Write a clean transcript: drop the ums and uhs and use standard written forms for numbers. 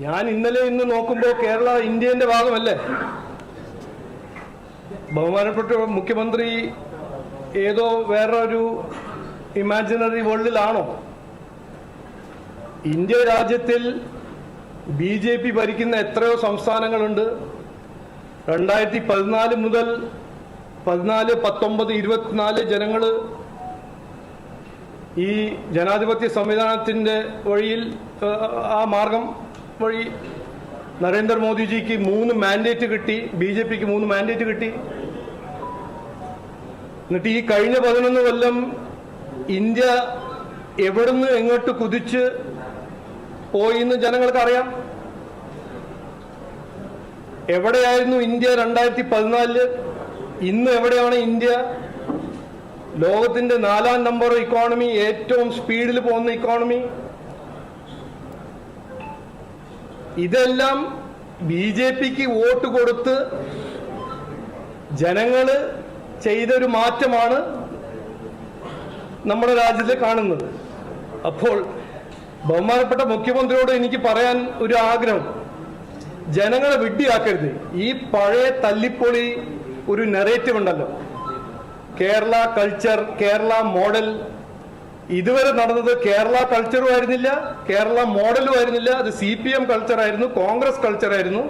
ഞാൻ ഇന്നലെ ഇന്ന് നോക്കുമ്പോൾ കേരള ഇന്ത്യയുടെ ഭാഗമല്ലേ? ബഹുമാനപ്പെട്ട മുഖ്യമന്ത്രി ഏതോ വേറൊരു ഇമാജിനറി വേൾഡിലാണോ? ഇന്ത്യ രാജ്യത്തിൽ BJP ഭരിക്കുന്ന എത്രയോ സംസ്ഥാനങ്ങളുണ്ട്. 2014 മുതൽ 14, 19, 24 ജനങ്ങൾ ഈ ജനാധിപത്യ സംവിധാനത്തിൻ്റെ വഴിയിൽ ആ മാർഗം വഴി നരേന്ദ്രമോദിജിക്ക് 3 മാൻഡേറ്റ് കിട്ടി, BJPക്ക് 3 മാൻഡേറ്റ് കിട്ടി. എന്നിട്ട് ഈ കഴിഞ്ഞ 11 കൊല്ലം ഇന്ത്യ എവിടുന്ന് എങ്ങോട്ട് കുതിച്ച് പോയി എന്ന് ജനങ്ങൾക്കറിയാം. എവിടെയായിരുന്നു ഇന്ത്യ 2014? ഇന്ന് എവിടെയാണ് ഇന്ത്യ? ലോകത്തിന്റെ 4ാം നമ്പർ ഇക്കോണമി, ഏറ്റവും സ്പീഡിൽ പോകുന്ന ഇക്കോണമി. ഇതെല്ലാം BJPക്ക് വോട്ട് കൊടുത്ത് ജനങ്ങൾ ചെയ്തൊരു മാറ്റമാണ് നമ്മുടെ രാജ്യത്ത് കാണുന്നത്. അപ്പോൾ ബഹുമാനപ്പെട്ട മുഖ്യമന്ത്രിയോട് എനിക്ക് പറയാൻ ഒരു ആഗ്രഹം, ജനങ്ങളെ വിഡ്ഢിയാക്കരുത്. ഈ പഴയ തല്ലിപ്പൊളി ഒരു നെറേറ്റീവ് ഉണ്ടല്ലോ, കേരള കൾച്ചർ, കേരള മോഡൽ. ഇതുവരെ നടന്നത് കേരള കൾച്ചറും ആയിരുന്നില്ല, കേരള മോഡലും ആയിരുന്നില്ല. അത് CPM കൾച്ചറായിരുന്നു, കോൺഗ്രസ് കൾച്ചറായിരുന്നു.